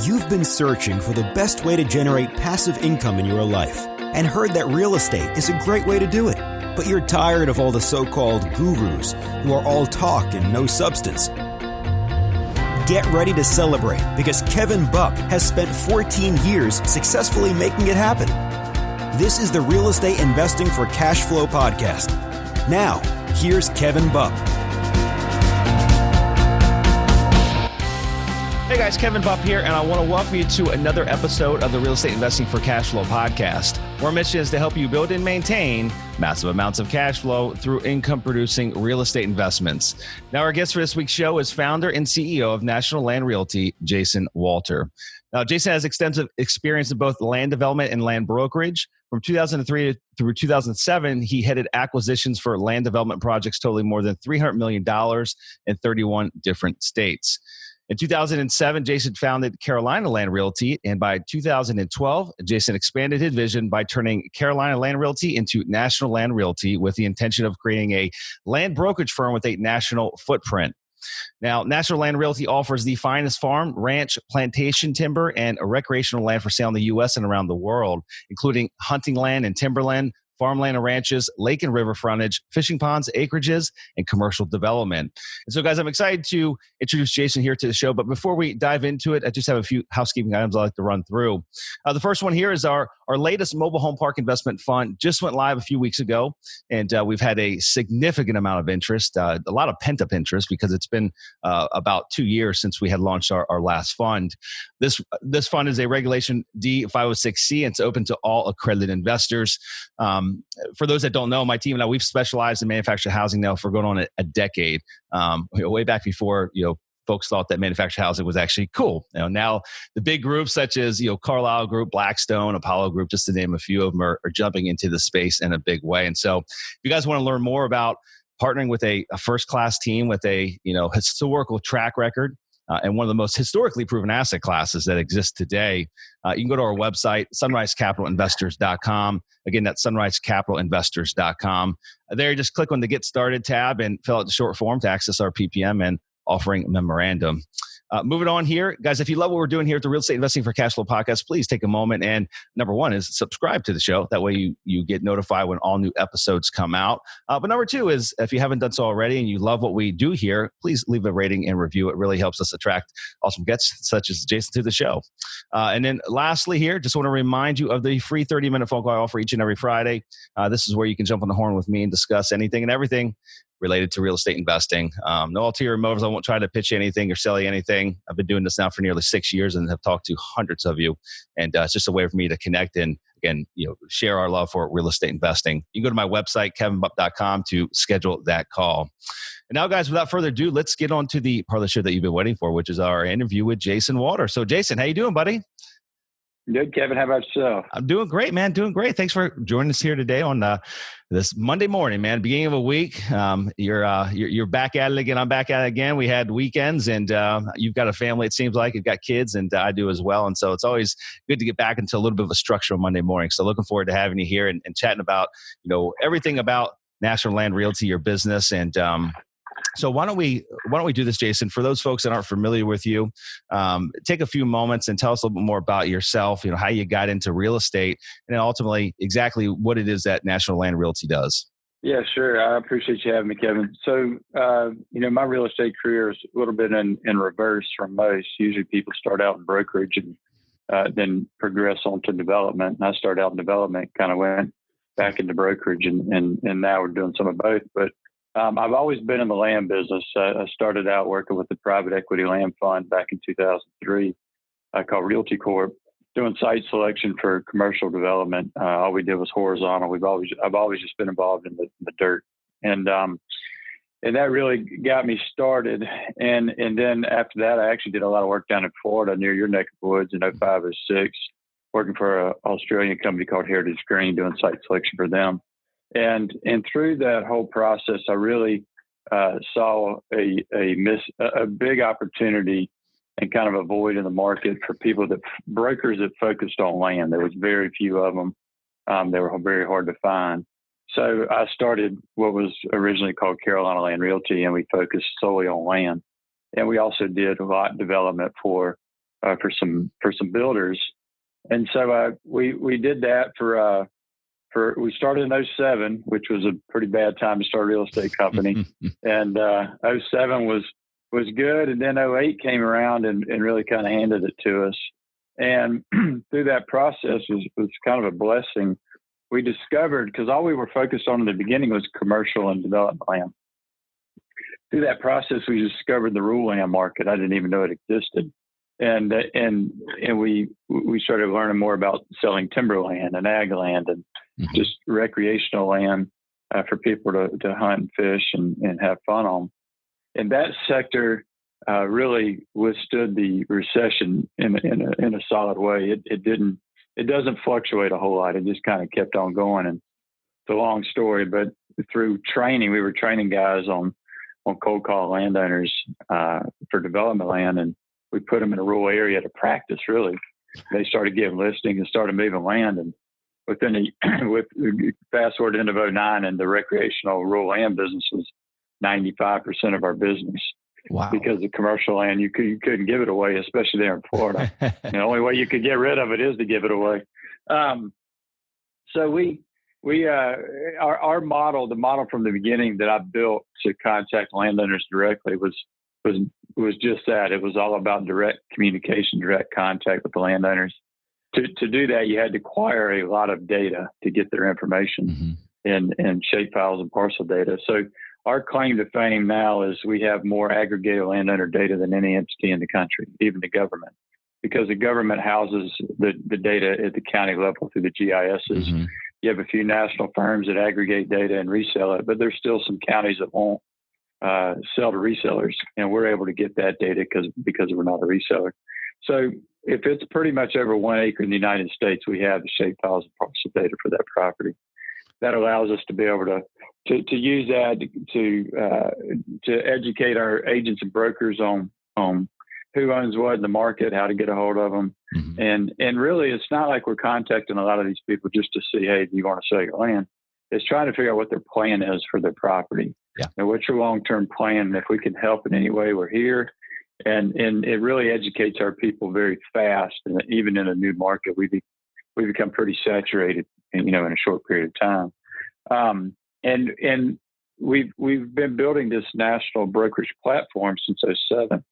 You've been searching for the best way to generate passive income in your life and heard that real estate is a great way to do it. But you're tired of all the so-called gurus who are all talk and no substance. Get ready to celebrate because Kevin Buck has spent 14 years successfully making it happen. This is the Real Estate Investing for Cashflow Podcast. Now, here's Kevin Buck. Hey guys, Kevin Buck here, and I want to welcome you to another episode of the Real Estate Investing for Cashflow podcast. Our mission is to help you build and maintain massive amounts of cash flow through income-producing real estate investments. Now, our guest for this week's show is founder and CEO of National Land Realty, Jason Walter. Now, Jason has extensive experience in both land development and land brokerage. From 2003 through 2007, he headed acquisitions for land development projects totaling more than $300 million in 31 different states. In 2007, Jason founded Carolina Land Realty, and by 2012, Jason expanded his vision by turning Carolina Land Realty into National Land Realty with the intention of creating a land brokerage firm with a national footprint. Now, National Land Realty offers the finest farm, ranch, plantation, timber, and recreational land for sale in the U.S. and around the world, including hunting land and timberland, farmland and ranches, lake and river frontage, fishing ponds, acreages, and commercial development. And so, guys, I'm excited to introduce Jason here to the show. But before we dive into it, I just have a few housekeeping items I'd like to run through. The first one here is our latest mobile home park investment fund just went live a few weeks ago. And we've had a significant amount of interest, a lot of pent-up interest because it's been about 2 years since we had launched our last fund. This fund is a Regulation D 506C, and it's open to all accredited investors. For those that don't know, my team and I, we've specialized in manufactured housing now for going on a decade. Way back before, folks thought that manufactured housing was actually cool. Now the big groups such as, Carlyle Group, Blackstone, Apollo Group, just to name a few of them, are jumping into the space in a big way. And so if you guys want to learn more about partnering with a first-class team with a, historical track record, and one of the most historically proven asset classes that exists today, you can go to our website, sunrisecapitalinvestors.com. Again, that's sunrisecapitalinvestors.com. There, just click on the Get Started tab and fill out the short form to access our PPM and offering memorandum. Moving on here, guys, if you love what we're doing here at the Real Estate Investing for Cashflow podcast, please take a moment and number one is subscribe to the show. That way you get notified when all new episodes come out. But number two is if you haven't done so already and you love what we do here, please leave a rating and review. It really helps us attract awesome guests such as Jason to the show. And then lastly here, just want to remind you of the free 30-minute phone call I offer each and every Friday. This is where you can jump on the horn with me and discuss anything and everything related to real estate investing. No ulterior motives. I won't try to pitch anything or sell you anything. I've been doing this now for nearly 6 years and have talked to hundreds of you. And it's just a way for me to connect and, again, share our love for real estate investing. You can go to my website, kevinbuck.com, to schedule that call. And now, guys, without further ado, let's get on to the part of the show that you've been waiting for, which is our interview with Jason Walter. So, Jason, how you doing, buddy? Good, Kevin. How about yourself? I'm doing great, man. Doing great. Thanks for joining us here today on this Monday morning, man. Beginning of a week. You're back at it again. I'm back at it again. We had weekends, and you've got a family. It seems like you've got kids, and I do as well. And so it's always good to get back into a little bit of a structure on Monday morning. So looking forward to having you here and chatting about everything about National Land Realty, your business, and so why don't we do this, Jason? For those folks that aren't familiar with you, take a few moments and tell us a little bit more about yourself, how you got into real estate, and then ultimately exactly what it is that National Land Realty does. Yeah, sure. I appreciate you having me, Kevin. So, my real estate career is a little bit in reverse from most. Usually people start out in brokerage and then progress on to development. And I started out in development, kind of went back into brokerage, and now we're doing some of both. But I've always been in the land business. I started out working with the private equity land fund back in 2003, called Realty Corp, doing site selection for commercial development. All we did was horizontal. I've always just been involved in the dirt, and that really got me started. And then after that, I actually did a lot of work down in Florida near your neck of the woods in 05 or 06, working for an Australian company called Heritage Green, doing site selection for them. And through that whole process, I really saw a big opportunity and kind of a void in the market for brokers that focused on land. There was very few of them. They were very hard to find. So I started what was originally called Carolina Land Realty, and we focused solely on land. And we also did a lot of development for for some builders. And so we did that we started in 2007, which was a pretty bad time to start a real estate company. And 2007 was good. And then 2008 came around and really kind of handed it to us. And through that process was kind of a blessing. We discovered, because all we were focused on in the beginning was commercial and development land. Through that process, we discovered the rural land market. I didn't even know it existed. And we started learning more about selling timberland and ag land and just recreational land for people to hunt and fish and have fun on. And that sector really withstood the recession in a solid way. It doesn't fluctuate a whole lot. It just kind of kept on going. And it's a long story, but through training, we were training guys on cold call landowners for development land, and we put them in a rural area to practice. Really, they started getting listings and started moving land, and with fast forward into 2009, and the recreational rural land business was 95% of our business. Wow! Because the commercial land, you couldn't give it away, especially there in Florida. The only way you could get rid of it is to give it away. So our model, the model from the beginning that I built to contact landowners directly was just that. It was all about direct communication, direct contact with the landowners. To do that, you had to acquire a lot of data to get their information and shape files and parcel data. So our claim to fame now is we have more aggregated landowner data than any entity in the country, even the government, because the government houses the data at the county level through the GISs. You have a few national firms that aggregate data and resell it, but there's still some counties that won't sell to resellers, and we're able to get that data because we're not a reseller. So if it's pretty much over 1 acre in the United States, we have the shape files and parcel data for that property. That allows us to be able to use that to educate our agents and brokers on who owns what in the market, how to get a hold of them. And really, it's not like we're contacting a lot of these people just to see, hey, do you want to sell your land? It's trying to figure out what their plan is for their property. Yeah. And what's your long-term plan? And if we can help in any way, we're here. And it really educates our people very fast. And even in a new market, we become pretty saturated, in a short period of time. And we've been building this national brokerage platform since 2007,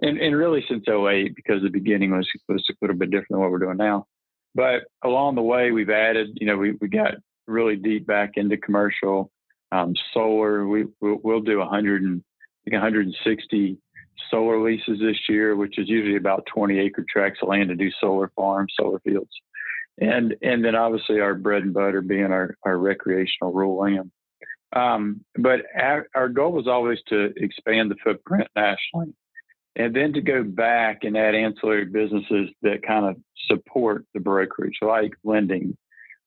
and really since 2008, because the beginning was a little bit different than what we're doing now. But along the way, we've added, we got really deep back into commercial, solar. We'll do 160 solar leases this year, which is usually about 20 acre tracts of land to do solar farms, solar fields. And then obviously our bread and butter being our recreational rural land. But our goal was always to expand the footprint nationally, and then to go back and add ancillary businesses that kind of support the brokerage, like lending.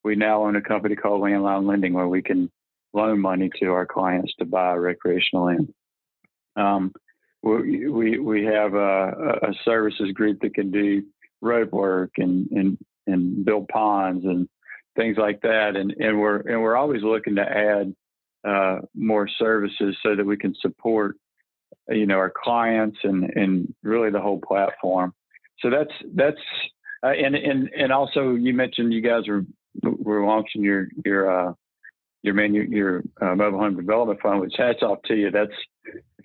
We now own a company called Land Lending, where we can loan money to our clients to buy recreational land. We have a services group that can do road work and build ponds and things like that. And we're always looking to add more services so that we can support, our clients and really the whole platform. So that's and also you mentioned you guys were launching your mobile home development fund, which hats off to you. That's,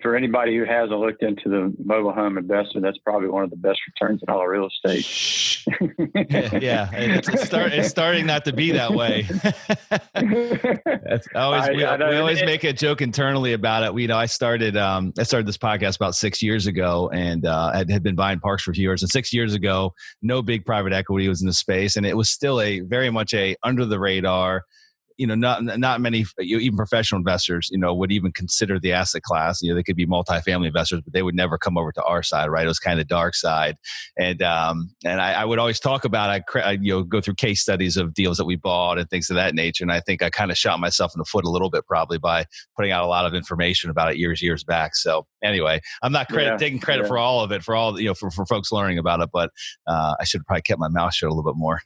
for anybody who hasn't looked into the mobile home investment, that's probably one of the best returns in all of real estate. Yeah. It's starting not to be that way. We always make a joke internally about it. I started this podcast about 6 years ago, and had been buying parks for a few years. And 6 years ago, no big private equity was in the space, and it was still very much a under the radar. Not many, even professional investors, would even consider the asset class. They could be multifamily investors, but they would never come over to our side, right? It was kind of the dark side. And I would always talk about, I go through case studies of deals that we bought and things of that nature. And I think I kind of shot myself in the foot a little bit, probably by putting out a lot of information about it years back. So anyway, I'm not taking credit for all of it, for all, for folks learning about it, but I should have probably kept my mouth shut a little bit more.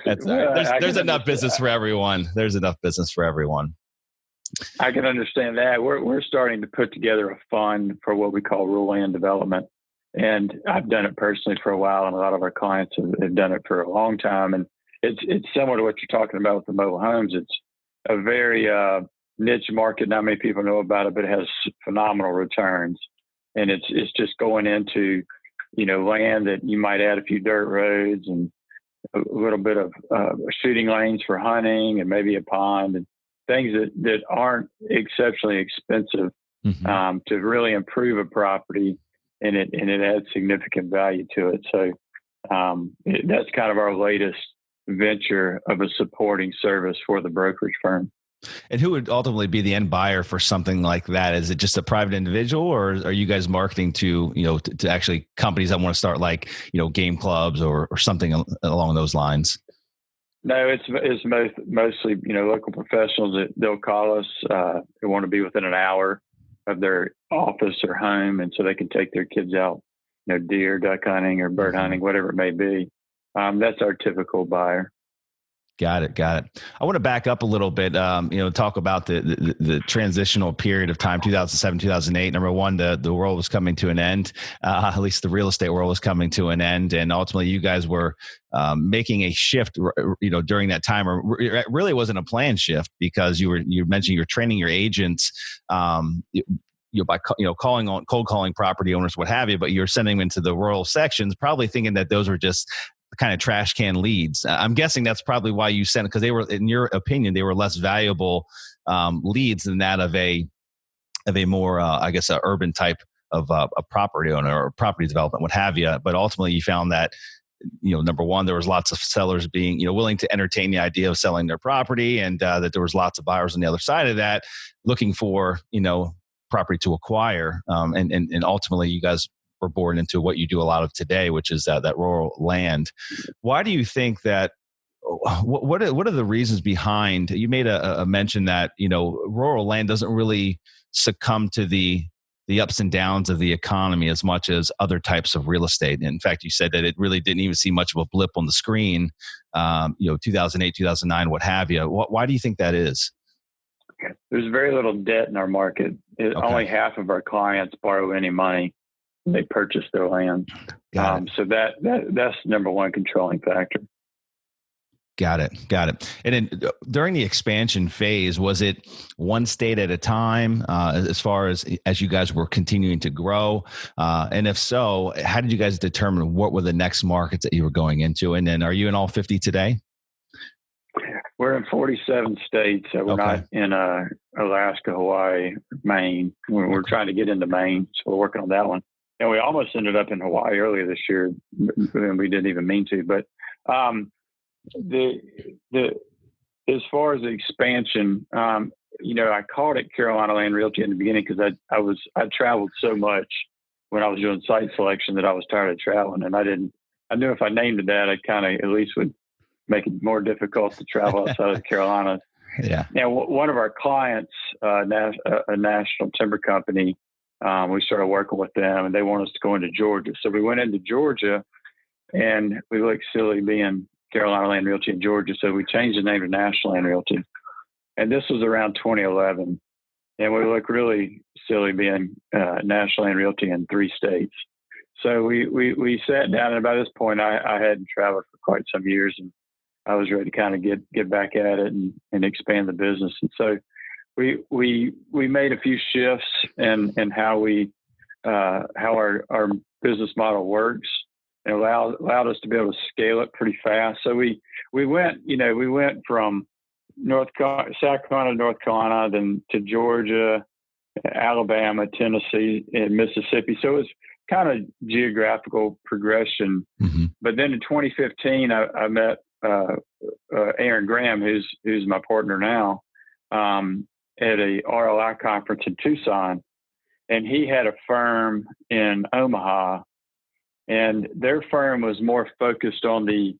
That's all right. There's enough business for everyone. There's enough business for everyone. I can understand that. We're starting to put together a fund for what we call rural land development. And I've done it personally for a while, and a lot of our clients have done it for a long time. And it's similar to what you're talking about with the mobile homes. It's a very niche market. Not many people know about it, but it has phenomenal returns. And it's just going into, land that you might add a few dirt roads and a little bit of shooting lanes for hunting and maybe a pond and things that aren't exceptionally expensive to really improve a property, and it adds significant value to it. So that's kind of our latest venture of a supporting service for the brokerage firm. And who would ultimately be the end buyer for something like that? Is it just a private individual, or are you guys marketing to, to actually companies that want to start game clubs or something along those lines? No, it's mostly, local professionals that they'll call us. They want to be within an hour of their office or home. And so they can take their kids out, deer, duck hunting or bird hunting, whatever it may be. That's our typical buyer. Got it. I want to back up a little bit, talk about the transitional period of time, 2007, 2008. Number one, the world was coming to an end, at least the real estate world was coming to an end. And ultimately you guys were making a shift, during that time, or it really wasn't a planned shift, because you mentioned you're training your agents, by cold calling property owners, what have you, but you're sending them into the rural sections, probably thinking that those were just kind of trash can leads. I'm guessing that's probably why you sent it, because they were, in your opinion, they were less valuable leads than that of a more, a urban type of a property owner or property development, what have you. But ultimately, you found that, number one, there was lots of sellers being, willing to entertain the idea of selling their property, and that there was lots of buyers on the other side of that looking for, property to acquire. And ultimately, you guys were born into what you do a lot of today, which is that rural land. Why do you think that? What are the reasons behind? You made a mention that rural land doesn't really succumb to the ups and downs of the economy as much as other types of real estate. In fact, you said that it really didn't even see much of a blip on the screen. 2008, 2009, what have you. Why do you think that is? There's very little debt in our market. Only half of our clients borrow any money. They purchase their land. So that's number one controlling factor. Got it. And then during the expansion phase, was it one state at a time as far as you guys were continuing to grow? And if so, how did you guys determine what were the next markets that you were going into? And then are you in all 50 today? We're in 47 states. So we're not in Alaska, Hawaii, Maine. We're trying to get into Maine. So we're working on that one. And we almost ended up in Hawaii earlier this year, and we didn't even mean to. But as far as the expansion, I called it Carolina Land Realty in the beginning because I traveled so much when I was doing site selection that I was tired of traveling, and I knew if I named it that, I kind of at least would make it more difficult to travel outside of Carolina. Yeah. Now, one of our clients, a national timber company. We started working with them, and they want us to go into Georgia. So we went into Georgia, and we looked silly being Carolina Land Realty in Georgia. So we changed the name to National Land Realty. And this was around 2011. And we looked really silly being National Land Realty in 3 states. So we sat down, and about this point, I hadn't traveled for quite some years, and I was ready to kind of get back at it and expand the business. And so we made a few shifts in how our business model works, and allowed us to be able to scale it pretty fast. So we went from South Carolina, North Carolina, then to Georgia, Alabama, Tennessee, and Mississippi. So it was kind of geographical progression. Mm-hmm. But then in 2015, I met Aaron Graham, who's my partner now, at a RLI conference in Tucson, and he had a firm in Omaha, and their firm was more focused on the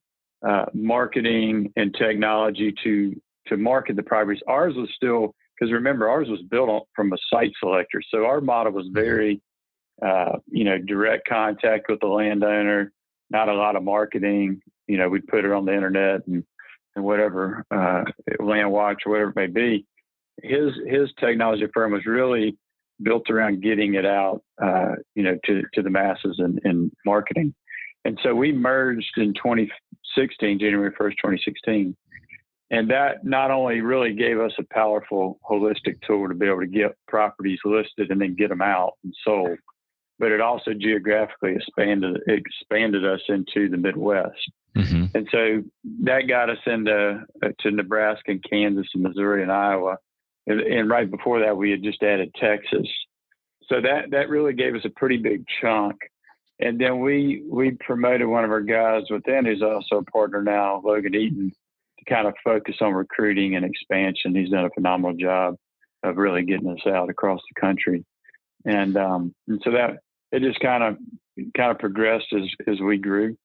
marketing and technology to market the properties. Ours was still, because remember, ours was built from a site selector, so our model was very direct contact with the landowner, not a lot of marketing. We'd put it on the internet and whatever, Land Watch or whatever it may be. His technology firm was really built around getting it out, to the masses and marketing. And so we merged in 2016, January 1st, 2016. And that not only really gave us a powerful holistic tool to be able to get properties listed and then get them out and sold, but it also geographically expanded us into the Midwest. Mm-hmm. And so that got us into Nebraska and Kansas and Missouri and Iowa. And right before that, we had just added Texas. So that really gave us a pretty big chunk. And then we promoted one of our guys within, who's also a partner now, Logan Eaton, to kind of focus on recruiting and expansion. He's done a phenomenal job of really getting us out across the country. And so that it just kind of progressed as we grew.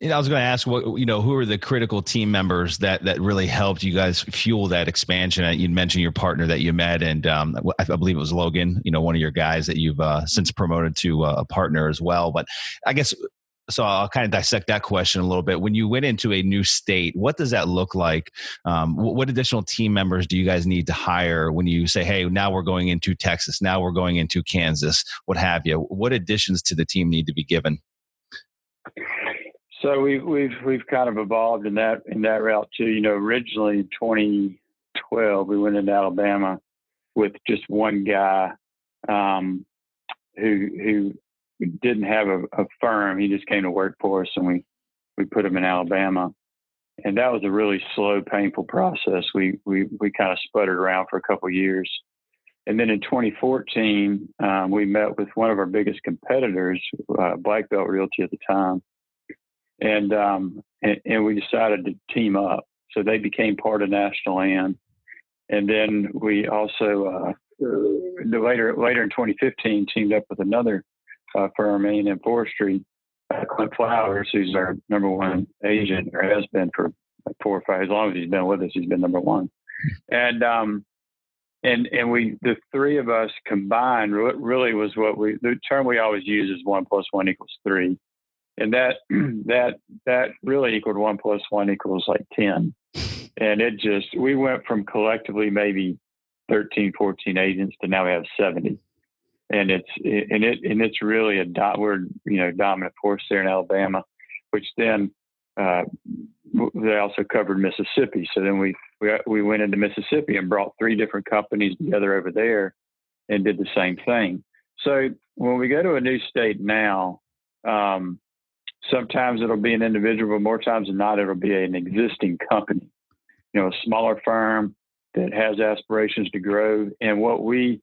And I was going to ask, who are the critical team members that really helped you guys fuel that expansion? You mentioned your partner that you met, and I believe it was Logan, one of your guys that you've since promoted to a partner as well. But I guess, so I'll kind of dissect that question a little bit. When you went into a new state, what does that look like? What additional team members do you guys need to hire when you say, hey, now we're going into Texas, now we're going into Kansas, what have you? What additions to the team need to be given? So we've kind of evolved in that route too. Originally in 2012, we went into Alabama with just one guy who didn't have a firm. He just came to work for us, and we put him in Alabama. And that was a really slow, painful process. We kind of sputtered around for a couple of years. And then in 2014, we met with one of our biggest competitors, Black Belt Realty at the time. And we decided to team up. So they became part of National Land. And then we also, later in 2015, teamed up with another firm, A&M Forestry, Clint Flowers, who's our number one agent, or has been for like 4 or 5, as long as he's been with us, he's been number one. And the three of us combined really was the term we always use is 1 + 1 = 3. And that really equaled 1 + 1 = like 10. And we went from collectively maybe 13, 14 agents to now we have 70. And it's really we're dominant force there in Alabama, which then they also covered Mississippi. So then we went into Mississippi and brought 3 different companies together over there and did the same thing. So when we go to a new state now, sometimes it'll be an individual, but more times than not, it'll be an existing company, a smaller firm that has aspirations to grow. And what we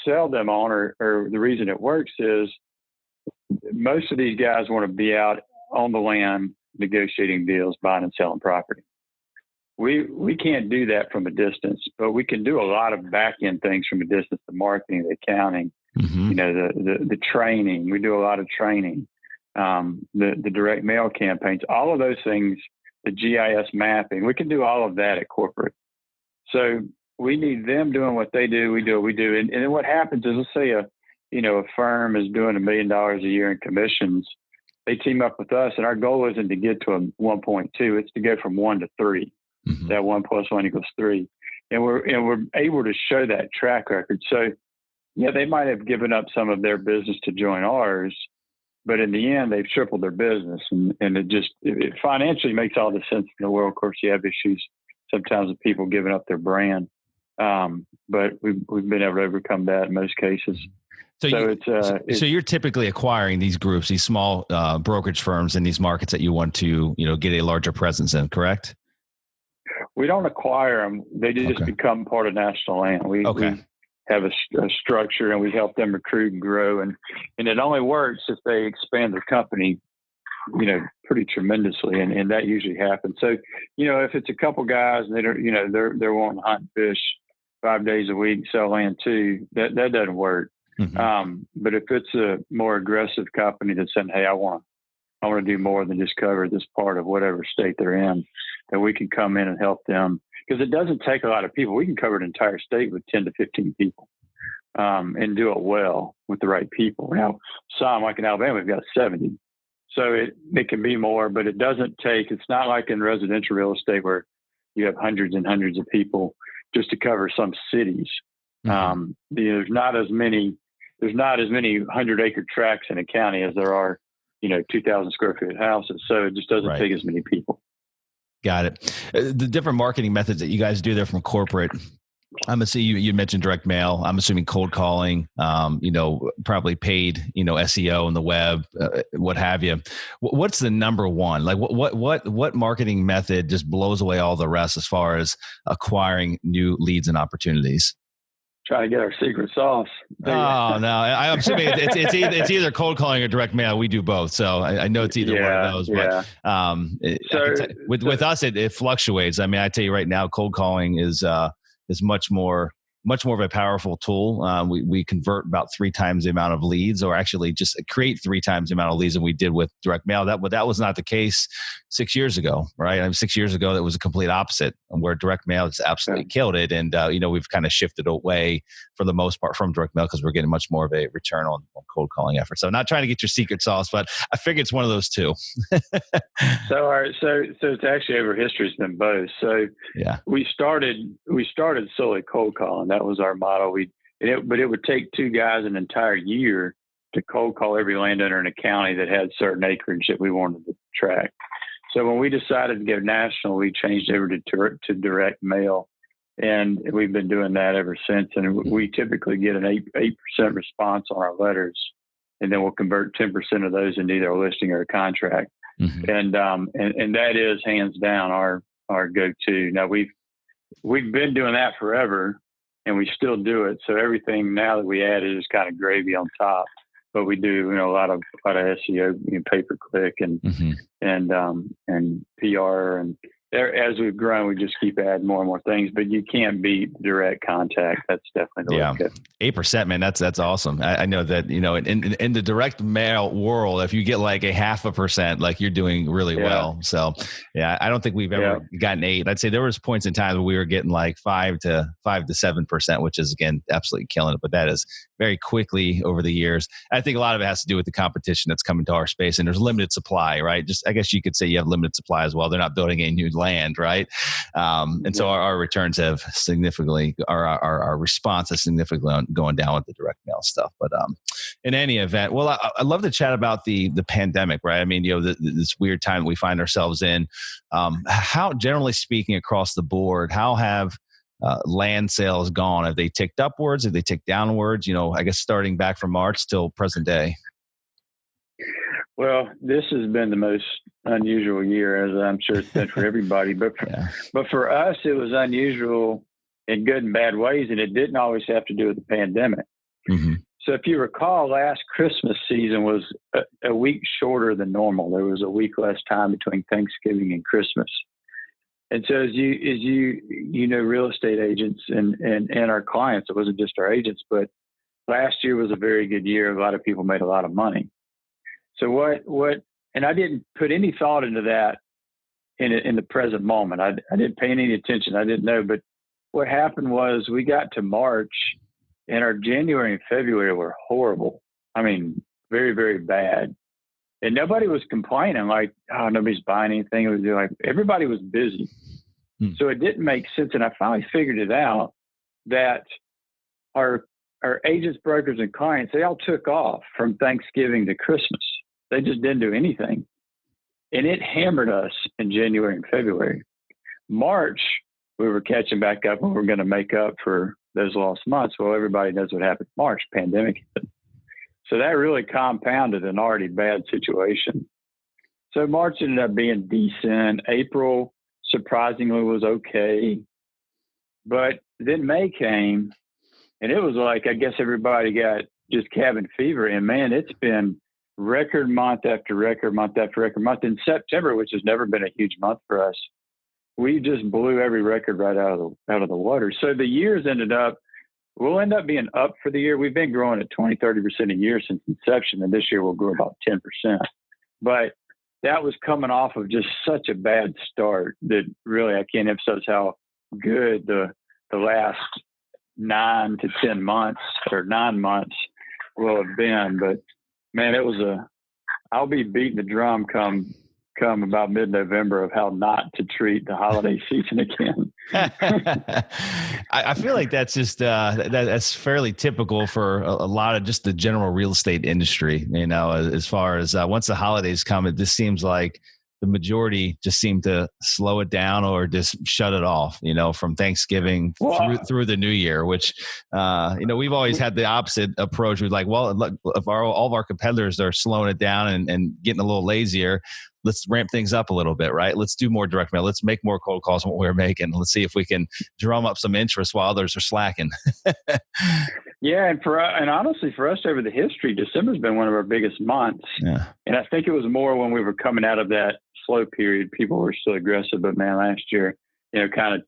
sell them on, or the reason it works is most of these guys want to be out on the land negotiating deals, buying and selling property. We can't do that from a distance, but we can do a lot of back end things from a distance: the marketing, the accounting, mm-hmm. The training. We do a lot of training. The direct mail campaigns, all of those things, the GIS mapping, we can do all of that at corporate. So we need them doing what they do. We do what we do. And then what happens is, let's say a firm is doing $1 million a year in commissions. They team up with us, and our goal isn't to get to a 1.2. It's to go from 1 to 3. Mm-hmm. That 1 + 1 = 3. And we're able to show that track record. So yeah, they might have given up some of their business to join ours, but in the end, they've tripled their business, and it financially makes all the sense in the world. Of course, you have issues sometimes with people giving up their brand, but we've been able to overcome that in most cases. So you're typically acquiring these groups, these small brokerage firms in these markets that you want to get a larger presence in, correct? We don't acquire them; they just become part of National Land. We have a structure, and we help them recruit and grow. And it only works if they expand their company, pretty tremendously. And that usually happens. So, if it's a couple guys and they don't, they're wanting to hunt and fish 5 days a week, sell land too, that doesn't work. Mm-hmm. But if it's a more aggressive company that's saying, hey, I want to do more than just cover this part of whatever state they're in, then we can come in and help them. Because it doesn't take a lot of people. We can cover an entire state with 10 to 15 people and do it well with the right people. Now, some, like in Alabama, we've got 70. So it can be more, but it doesn't take, it's not like in residential real estate where you have hundreds and hundreds of people just to cover some cities. There's not as many 100-acre tracts in a county as there are, 2,000 square foot houses. So it just doesn't take as many people. Got it. The different marketing methods that you guys do there from corporate, I'm assuming you mentioned direct mail. I'm assuming cold calling, probably paid, SEO on the web, what have you. What's the number one? Like what marketing method just blows away all the rest as far as acquiring new leads and opportunities? Trying to get our secret sauce. Oh no! I'm assuming it's either cold calling or direct mail. We do both, so I know it's either one of those. But with us, it fluctuates. I mean, I tell you right now, cold calling is much more of a powerful tool. We convert about 3 times the amount of leads, or actually just create 3 times the amount of leads than we did with direct mail. That was not the case 6 years ago, right? I mean, 6 years ago, that was a complete opposite, where direct mail has absolutely killed it. And, we've kind of shifted away for the most part from direct mail because we're getting much more of a return on cold calling efforts. So I'm not trying to get your secret sauce, but I figure it's one of those two. So it's actually over history, it's been both. So we started solely cold calling. That was our model. But it would take 2 guys an entire year to cold call every landowner in a county that had certain acreage that we wanted to track. So when we decided to go national, we changed over to direct mail, and we've been doing that ever since. And we typically get an 8% response on our letters, and then we'll convert 10% of those into either a listing or a contract. Mm-hmm. And that is hands down our go-to. Now we've been doing that forever, and we still do it. So everything now that we add is just kind of gravy on top. But we do, a lot of SEO, pay-per-click and PR, and as we've grown, we just keep adding more and more things. But you can't beat direct contact. That's definitely the way. 8%, man. That's awesome. I know that in the direct mail world, if you get like a 0.5%, like you're doing really well. So I don't think we've ever gotten 8. I'd say there was points in time where we were getting like 5 to 7%, which is again absolutely killing it. But that is very quickly over the years. I think a lot of it has to do with the competition that's coming to our space, and there's limited supply, right? Just I guess you could say you have limited supply as well. They're not building any new land, right? And so our returns have significantly, our response is significantly going down with the direct mail stuff. But in any event, well, I love to chat about the pandemic, right? I mean, this weird time that we find ourselves in. How, generally speaking, across the board, how have land sales gone? Have they ticked upwards? Have they ticked downwards? I guess starting back from March till present day. Well, this has been the most unusual year, as I'm sure it's been for everybody. But for us, it was unusual in good and bad ways, and it didn't always have to do with the pandemic. Mm-hmm. So if you recall, last Christmas season was a week shorter than normal. There was a week less time between Thanksgiving and Christmas. And so as you know, real estate agents and our clients, it wasn't just our agents, but last year was a very good year. A lot of people made a lot of money. So what, and I didn't put any thought into that in the present moment. I didn't pay any attention. I didn't know. But what happened was we got to March, and our January and February were horrible. I mean, very, very bad. And nobody was complaining like, oh, nobody's buying anything. It was like everybody was busy. So it didn't make sense. And I finally figured it out that our agents, brokers, and clients, they all took off from Thanksgiving to Christmas. They just didn't do anything. And it hammered us in January and February. March, we were catching back up and we were going to make up for those lost months. Well, everybody knows what happened in March, pandemic hit. So that really compounded an already bad situation. So March ended up being decent. April, surprisingly, was okay. But then May came, and it was like, I guess everybody got just cabin fever. And man, it's been record month after record month after record month. In September, which has never been a huge month for us, we just blew every record right out of the water. So the years we'll end up being up for the year. We've been growing at 20-30% a year since inception, and this year we'll grow about 10%. But that was coming off of just such a bad start that really I can't emphasize how good the last 9 to 10 months or 9 months will have been. But man, I'll be beating the drum come about mid-November of how not to treat the holiday season again. I feel like that's just that's fairly typical for a lot of just the general real estate industry. As far as once the holidays come, it just seems like the majority just seem to slow it down or just shut it off. From Thanksgiving through the New Year, which we've always had the opposite approach. We're like, well, look, if all of our competitors are slowing it down and getting a little lazier, let's ramp things up a little bit, right? Let's do more direct mail. Let's make more cold calls than what we're making. Let's see if we can drum up some interest while others are slacking. Yeah, and honestly, for us over the history, December's been one of our biggest months. Yeah. And I think it was more when we were coming out of that slow period. People were still aggressive, but man, last year, kind of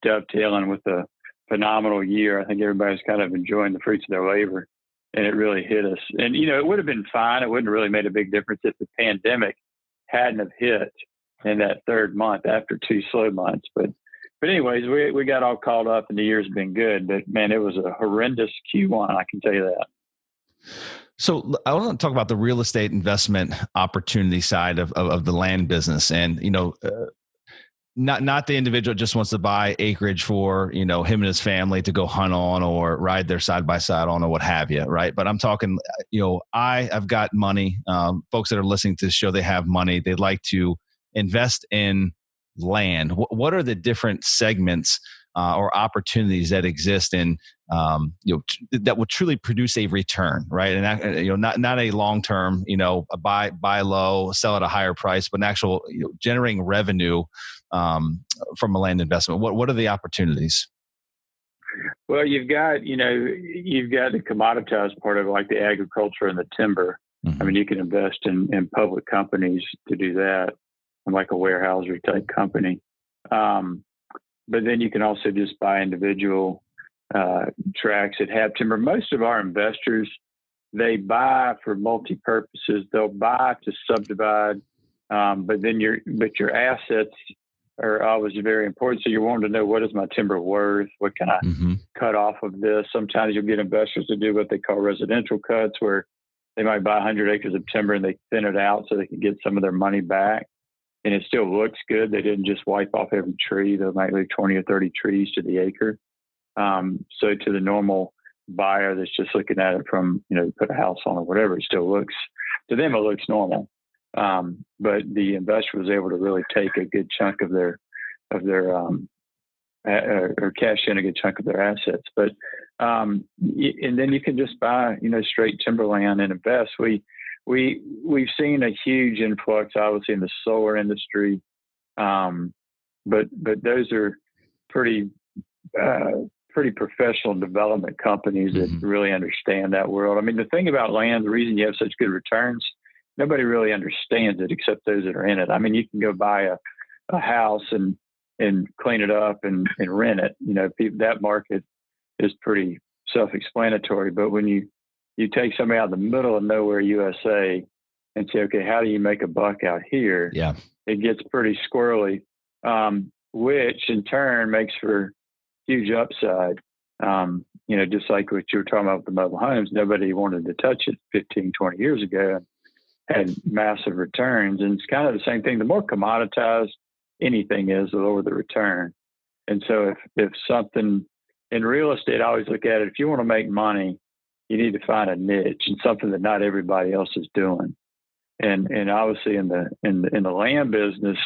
dovetailing with a phenomenal year. I think everybody's kind of enjoying the fruits of their labor, and it really hit us. And it would have been fine. It wouldn't have really made a big difference if the pandemic hadn't have hit in that third month after 2 slow months. But anyways, we got all caught up and the year's been good. But man, it was a horrendous Q1. I can tell you that. So I want to talk about the real estate investment opportunity side of the land business. And, not the individual just wants to buy acreage for, him and his family to go hunt on or ride their side by side on or what have you. Right. But I'm talking, I've got money. Folks that are listening to the show, they have money. They'd like to invest in land. What are the different segments or opportunities that exist in, that will truly produce a return, right? And not a long term, buy low, sell at a higher price, but an actual generating revenue from a land investment. What are the opportunities? Well, you've got the commoditized part of it, like the agriculture and the timber. Mm-hmm. I mean, you can invest in public companies to do that, like a warehouser type company. But then you can also just buy individual tracts that have timber. Most of our investors, they buy for multi-purposes. They'll buy to subdivide, but your assets are always very important. So you're wanting to know, what is my timber worth? What can I cut off of this? Sometimes you'll get investors to do what they call residential cuts, where they might buy 100 acres of timber and they thin it out so they can get some of their money back. And it still looks good. They didn't just wipe off every tree. They might leave 20 or 30 trees to the acre. So to the normal buyer that's just looking at it from, put a house on or whatever, it still looks, to them, it looks normal. But the investor was able to really take a good chunk of their or cash in a good chunk of their assets. But, and then you can just buy, straight timberland and invest. We've seen a huge influx, obviously, in the solar industry, but those are pretty professional development companies that really understand that world. I mean, the thing about land, the reason you have such good returns, nobody really understands it except those that are in it. I mean, you can go buy a house and clean it up and rent it. That market is pretty self-explanatory. But when you take somebody out of the middle of nowhere, USA, and say, okay, how do you make a buck out here? Yeah, it gets pretty squirrely, which in turn makes for huge upside. Just like what you were talking about with the mobile homes, nobody wanted to touch it 15, 20 years ago and had massive returns. And it's kind of the same thing. The more commoditized anything is, the lower the return. And so if something in real estate, I always look at it, if you want to make money, you need to find a niche and something that not everybody else is doing. And obviously in the land business,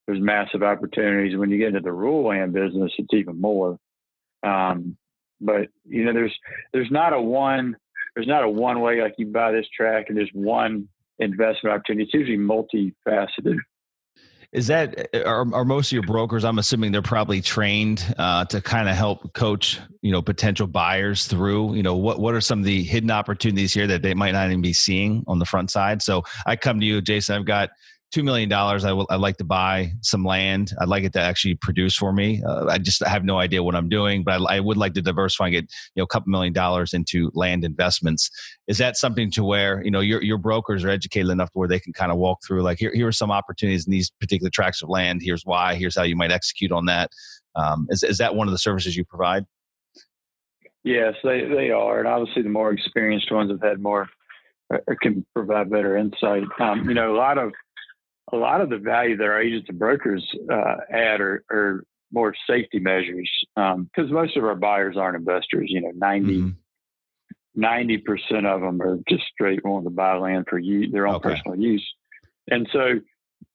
there's massive opportunities. When you get into the rural land business, it's even more. But there's not a one way, like you buy this tract and there's one investment opportunity. It's usually multifaceted. Is that, are most of your brokers, I'm assuming they're probably trained to kind of help coach, potential buyers through, what are some of the hidden opportunities here that they might not even be seeing on the front side? So I come to you, Jason, I've got $2 million. I'd like to buy some land. I'd like it to actually produce for me. I just have no idea what I'm doing, but I would like to diversify and get, a couple $1 million into land investments. Is that something to where, your brokers are educated enough to where they can kind of walk through, like, here are some opportunities in these particular tracts of land. Here's why, here's how you might execute on that. Is that one of the services you provide? Yes, they are. And obviously the more experienced ones have had more, can provide better insight. A lot of the value that our agents and brokers add are more safety measures, because most of our buyers aren't investors. 90% of them are just straight wanting to buy land for their own personal use. And so,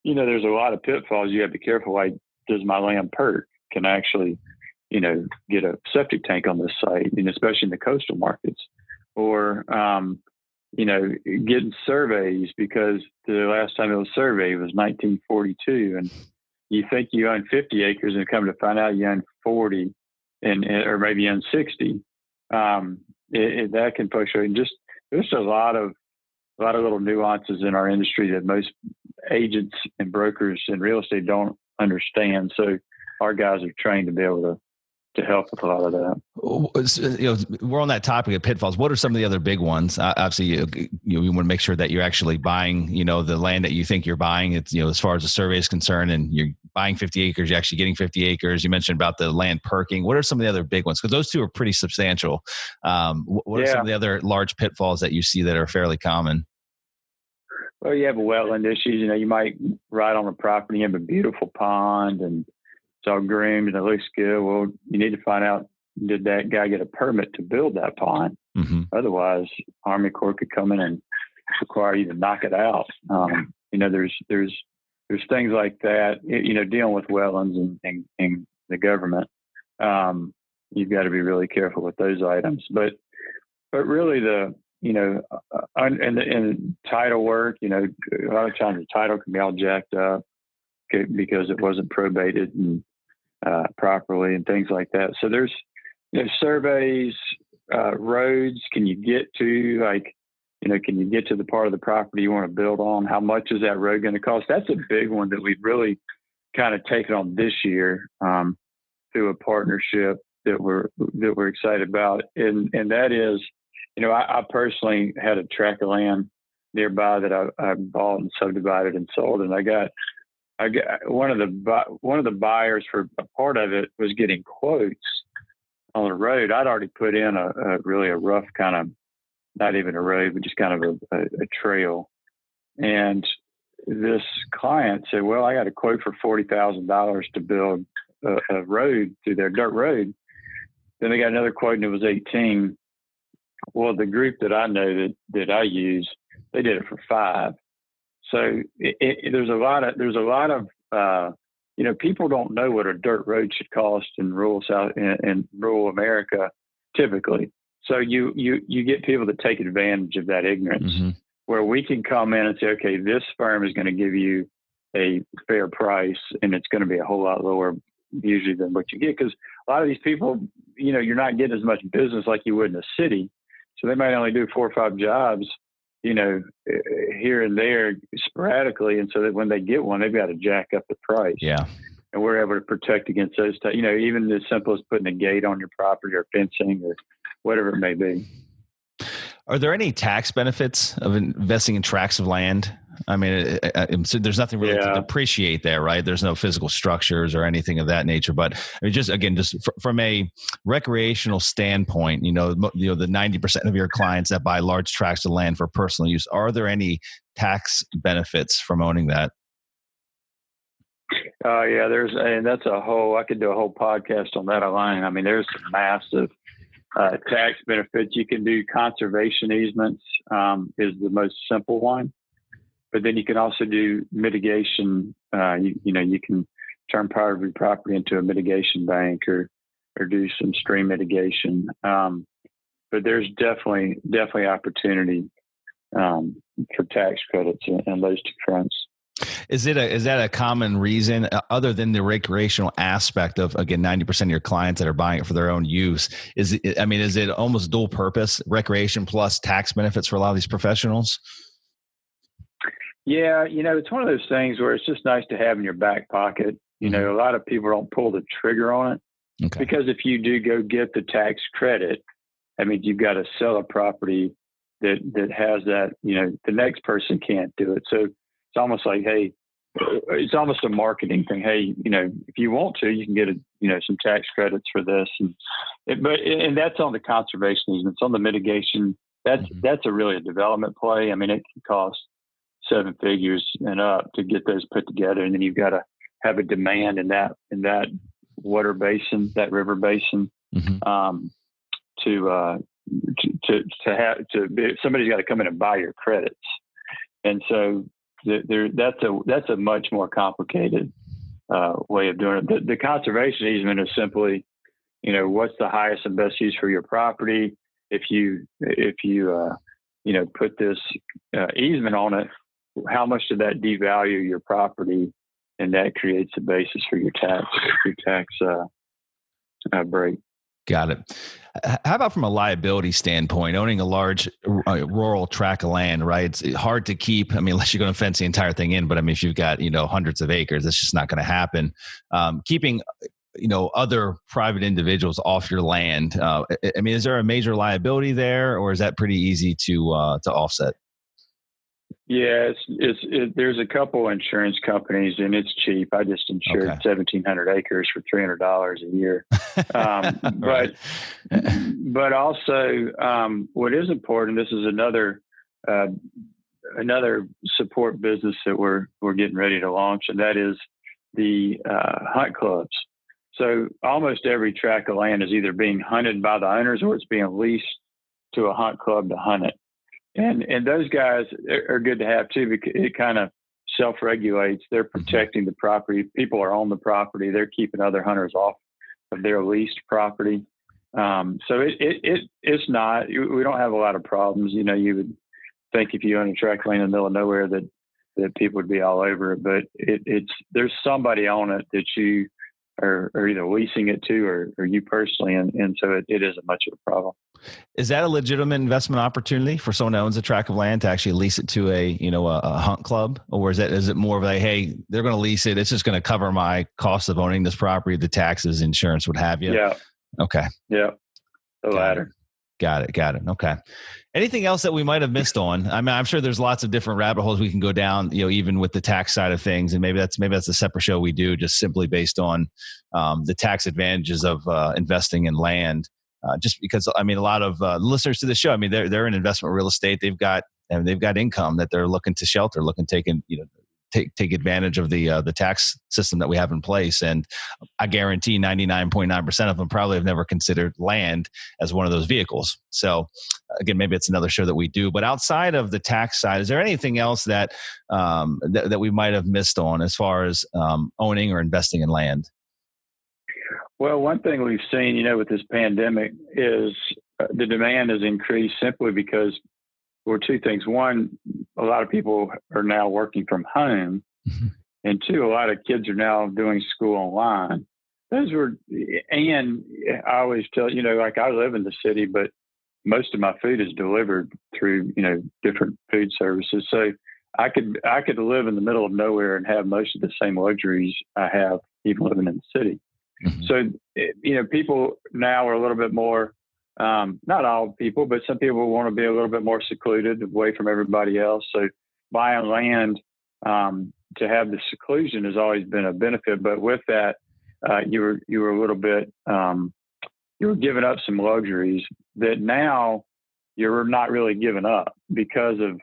there's a lot of pitfalls. You have to be careful. Like, does my land perk? Can I actually, get a septic tank on this site, and especially in the coastal markets, or, getting surveys, because the last time it was surveyed was 1942, and you think you own 50 acres and come to find out you own 40 or maybe own 60. That can fluctuate. And there's a lot of little nuances in our industry that most agents and brokers in real estate don't understand. So our guys are trained to be able to help with a lot of that. We're on that topic of pitfalls. What are some of the other big ones? Obviously, you want to make sure that you're actually buying, the land that you think you're buying. It's, as far as the survey is concerned, and you're buying 50 acres, you're actually getting 50 acres. You mentioned about the land perking. What are some of the other big ones? Because those two are pretty substantial. What are some of the other large pitfalls that you see that are fairly common? Well, you have wetland issues. You might ride on a property, you have a beautiful pond, and it's all groomed and it looks good. Well, you need to find out, did that guy get a permit to build that pond? Mm-hmm. Otherwise, Army Corps could come in and require you to knock it out. There's things like that. Dealing with wetlands and the government, you've got to be really careful with those items. But really and title work, a lot of times the title can be all jacked up because it wasn't probated and properly and things like that. So there's surveys, roads. Can you get to can you get to the part of the property you want to build on? How much is that road going to cost? That's a big one that we've really kind of taken on this year through a partnership that we're excited about, and that is, I personally had a tract of land nearby that I bought and subdivided and sold, and I got one of the buyers for a part of it was getting quotes on the road. I'd already put in a really rough kind of, not even a road, but just kind of a trail. And this client said, well, I got a quote for $40,000 to build a road through their dirt road. Then they got another quote and it was 18. Well, the group that I know that I use, they did it for 5. So there's a lot of people don't know what a dirt road should cost in rural America typically. So you get people to take advantage of that ignorance, mm-hmm. where we can come in and say, okay, this firm is going to give you a fair price, and it's going to be a whole lot lower usually than what you get, because a lot of these people, you're not getting as much business like you would in a city. So they might only do 4 or 5 jobs, here and there sporadically. And so that when they get one, they've got to jack up the price. Yeah. And we're able to protect against those, even as simple as putting a gate on your property or fencing or whatever it may be. Are there any tax benefits of investing in tracts of land? I mean, so there's nothing really to depreciate there, right? There's no physical structures or anything of that nature. But I mean, just from a recreational standpoint, the 90% of your clients that buy large tracts of land for personal use, are there any tax benefits from owning that? And that's I could do a whole podcast on that alone. I mean, there's some massive tax benefits. You can do conservation easements, is the most simple one. But then you can also do mitigation. You can turn part of your property into a mitigation bank or do some stream mitigation. But there's definitely opportunity for tax credits on those two fronts. Is that a common reason, other than the recreational aspect of, again, 90% of your clients that are buying it for their own use? Is it almost dual purpose, recreation plus tax benefits for a lot of these professionals? Yeah, it's one of those things where it's just nice to have in your back pocket. A lot of people don't pull the trigger on it, because if you do go get the tax credit, I mean, you've got to sell a property that has that, the next person can't do it. So it's almost like, hey, it's almost a marketing thing. Hey, if you want to, you can get some tax credits for this, and that's on the conservation easements. On the mitigation, that's really a development play. I mean, it can cost 7 figures and up to get those put together, and then you've got to have a demand in that water basin, that river basin, somebody's got to come in and buy your credits. And so that's a much more complicated way of doing it. The conservation easement is simply, what's the highest and best use for your property? If you put this easement on it, how much did that devalue your property? And that creates a basis for your tax break. Got it. How about from a liability standpoint, owning a large rural tract of land, right? It's hard to keep, unless you're going to fence the entire thing in, but if you've got, hundreds of acres, that's just not going to happen. Keeping, other private individuals off your land. Is there a major liability there, or is that pretty easy to offset? Yeah, there's a couple insurance companies, and it's cheap. I just insured 1,700 acres for $300 a year. But also, what is important, this is another support business that we're getting ready to launch, and that is the hunt clubs. So almost every tract of land is either being hunted by the owners or it's being leased to a hunt club to hunt it. And those guys are good to have too, because it kind of self-regulates. They're protecting the property. People are on the property. They're keeping other hunters off of their leased property. So it's not, we don't have a lot of problems. You would think if you own a tract of land in the middle of nowhere that people would be all over it, but there's somebody on it that you are either leasing it to or you personally. And so it isn't much of a problem. Is that a legitimate investment opportunity for someone that owns a tract of land to actually lease it to a hunt club? Or is it more of like, hey, they're going to lease it, it's just going to cover my cost of owning this property, the taxes, insurance, what have you? Yeah. Okay. Yeah. The latter. Got it. Okay. Anything else that we might have missed on? I'm sure there's lots of different rabbit holes we can go down, even with the tax side of things. And maybe that's a separate show we do, just simply based on the tax advantages of investing in land. Just because, a lot of listeners to the show, they're in investment real estate. They've got income that they're looking to shelter, take advantage of the tax system that we have in place. And I guarantee 99.9% of them probably have never considered land as one of those vehicles. So again, maybe it's another show that we do. But outside of the tax side, is there anything else that we might have missed on as far as owning or investing in land? Well, one thing we've seen, with this pandemic is the demand has increased simply because two things. One, a lot of people are now working from home. Mm-hmm. And two, a lot of kids are now doing school online. And I always tell, I live in the city, but most of my food is delivered through, different food services. So I could live in the middle of nowhere and have most of the same luxuries I have even living in the city. Mm-hmm. So, people now are a little bit more, not all people, but some people want to be a little bit more secluded away from everybody else. So buying land to have the seclusion has always been a benefit. But with that, you were a little bit, you were giving up some luxuries that now you're not really giving up because of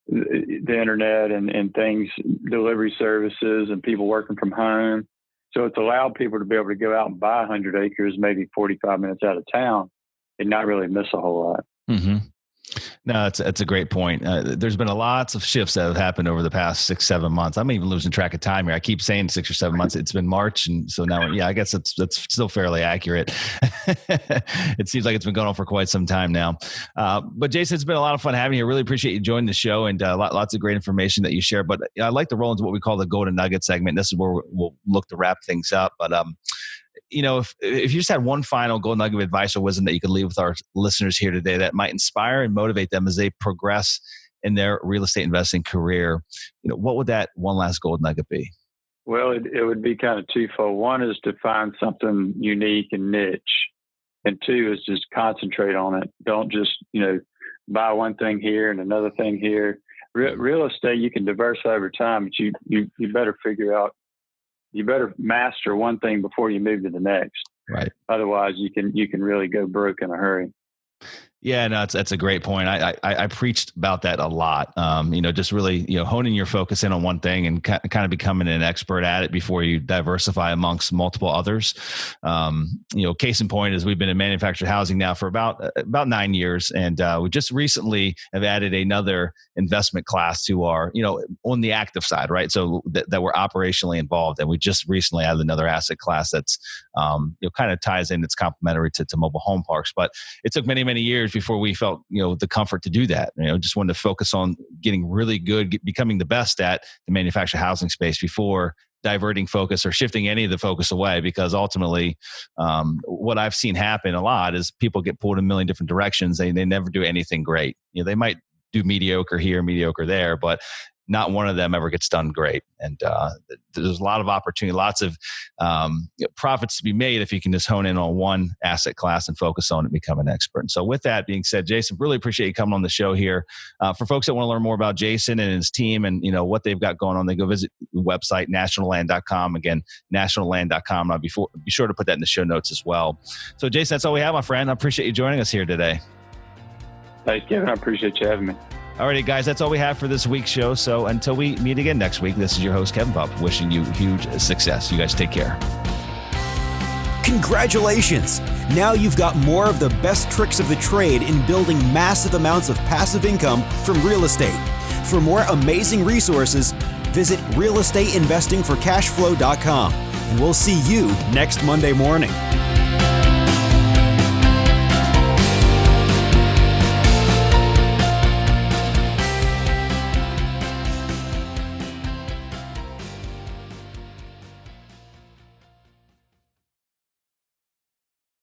the internet and things, delivery services and people working from home. So it's allowed people to be able to go out and buy 100 acres, maybe 45 minutes out of town, and not really miss a whole lot. Mm-hmm. No, that's a great point. There's been lots of shifts that have happened over the past 6-7 months. I'm even losing track of time here. I keep saying 6 or 7 months. It's been March. And so now, I guess that's still fairly accurate. It seems like it's been going on for quite some time now. But Jason, it's been a lot of fun having you. I really appreciate you joining the show and lots of great information that you share. But I'd like to roll into what we call the Golden Nugget segment. This is where we'll look to wrap things up. But if you just had one final golden nugget of advice or wisdom that you could leave with our listeners here today that might inspire and motivate them as they progress in their real estate investing career, what would that one last golden nugget be? Well, it would be kind of twofold. One is to find something unique and niche. And two is just concentrate on it. Don't just, buy one thing here and another thing here. Real estate, you can diversify over time, but you better figure out, you better master one thing before you move to the next. Right. Otherwise, you can really go broke in a hurry. Yeah, no, that's a great point. I preached about that a lot. Just really, honing your focus in on one thing and kind of becoming an expert at it before you diversify amongst multiple others. Case in point is we've been in manufactured housing now for about 9 years, and we just recently have added another investment class to our, on the active side, right? So that we're operationally involved, and we just recently added another asset class that's, kind of ties in. It's complementary to mobile home parks, but it took many, many years before we felt, the comfort to do that. Just wanted to focus on getting really good, becoming the best at the manufactured housing space before diverting focus or shifting any of the focus away. Because ultimately, what I've seen happen a lot is people get pulled in a million different directions. They never do anything great. They might do mediocre here, mediocre there, but not one of them ever gets done great. And there's a lot of opportunity, lots of profits to be made if you can just hone in on one asset class and focus on it and become an expert. And so with that being said, Jason, really appreciate you coming on the show here. For folks that want to learn more about Jason and his team and what they've got going on, they go visit the website, nationalland.com. Again, nationalland.com. I'll be sure to put that in the show notes as well. So Jason, that's all we have, my friend. I appreciate you joining us here today. Thanks, Kevin. I appreciate you having me. Alrighty, guys, that's all we have for this week's show. So until we meet again next week, this is your host, Kevin Bupp, wishing you huge success. You guys take care. Congratulations! Now you've got more of the best tricks of the trade in building massive amounts of passive income from real estate. For more amazing resources, visit realestateinvestingforcashflow.com. And we'll see you next Monday morning.